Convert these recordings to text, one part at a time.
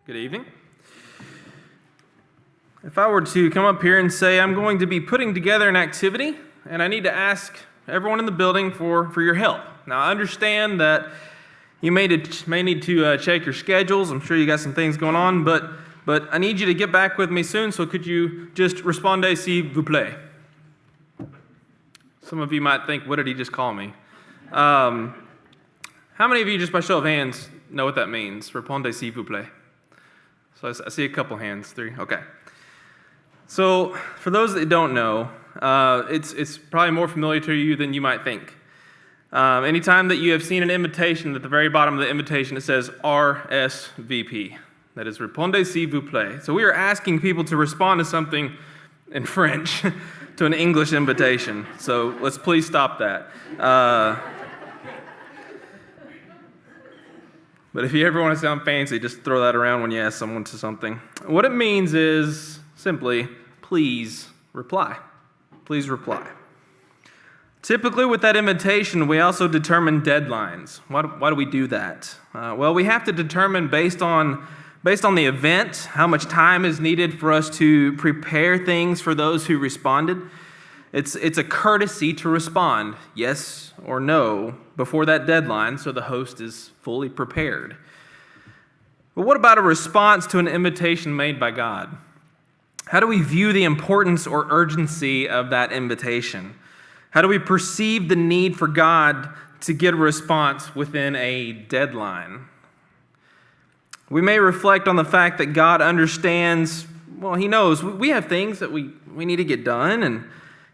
Good evening. If I were to come up here and say I'm going to be putting together an activity, and I need to ask everyone in the building for your help. Now, I understand that you may need to check your schedules. I'm sure you got some things going on, but I need you to get back with me soon, so could you just répondez s'il vous plaît? Some of you might think, what did he just call me? How many of you, just by show of hands, know what that means? Répondez s'il vous plaît. So I see a couple hands, 3, okay. So for those that don't know, it's probably more familiar to you than you might think. Anytime that you have seen an invitation, at the very bottom of the invitation it says RSVP. That is Répondez s'il vous plaît. So we are asking people to respond to something in French to an English invitation. So let's please stop that. But if you ever want to sound fancy, just throw that around when you ask someone to something. What it means is simply, please reply. Please reply. Typically with that invitation, we also determine deadlines. Why do we do that? Well, we have to determine based on the event, how much time is needed for us to prepare things for those who responded. It's a courtesy to respond, yes or no, before that deadline, so the host is fully prepared. But what about a response to an invitation made by God? How do we view the importance or urgency of that invitation? How do we perceive the need for God to get a response within a deadline? We may reflect on the fact that God understands, well, He knows we have things that we need to get done, and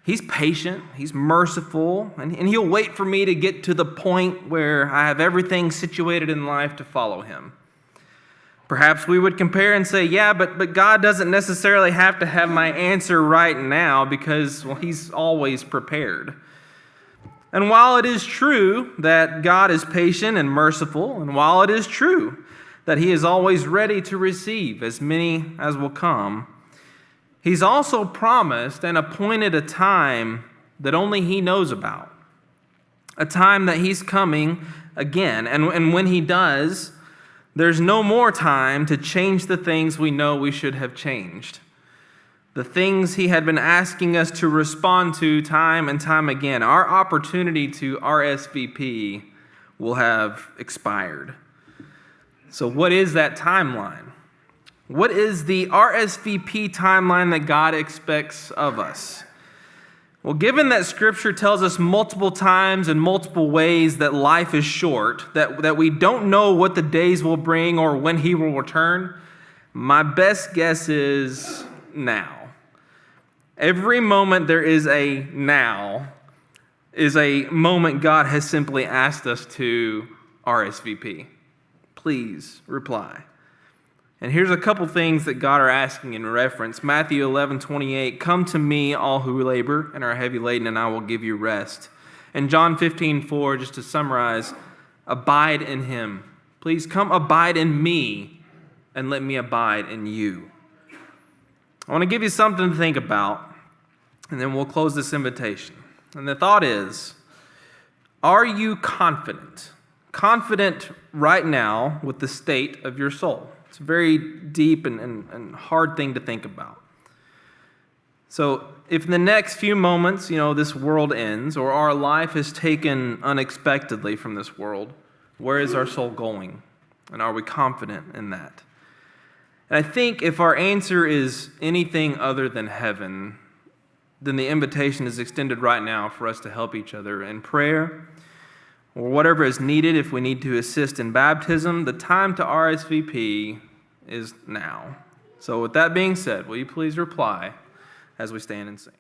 He's patient, He's merciful, and He'll wait for me to get to the point where I have everything situated in life to follow Him. Perhaps we would compare and say, yeah, but God doesn't necessarily have to have my answer right now because, well, He's always prepared. And while it is true that God is patient and merciful, and while it is true that He is always ready to receive as many as will come, He's also promised and appointed a time that only He knows about. A time that He's coming again. And when He does, there's no more time to change the things we know we should have changed. The things He had been asking us to respond to time and time again. Our opportunity to RSVP will have expired. So what is that timeline? What is the RSVP timeline that God expects of us? Well, given that Scripture tells us multiple times in multiple ways that life is short, that we don't know what the days will bring or when He will return, my best guess is now. Every moment there is a now is a moment God has simply asked us to RSVP. Please reply. And here's a couple things that God are asking in reference. Matthew 11:28, come to me, all who labor and are heavy laden, and I will give you rest. And John 15:4, just to summarize, abide in Him. Please come abide in me, and let me abide in you. I want to give you something to think about, and then we'll close this invitation. And the thought is, are you confident? Confident right now with the state of your soul? It's a very deep and hard thing to think about. So if in the next few moments, this world ends, or our life is taken unexpectedly from this world, where is our soul going? And are we confident in that? And I think if our answer is anything other than heaven, then the invitation is extended right now for us to help each other in prayer, or whatever is needed. If we need to assist in baptism, the time to RSVP is now. So with that being said, will you please reply as we stand and sing?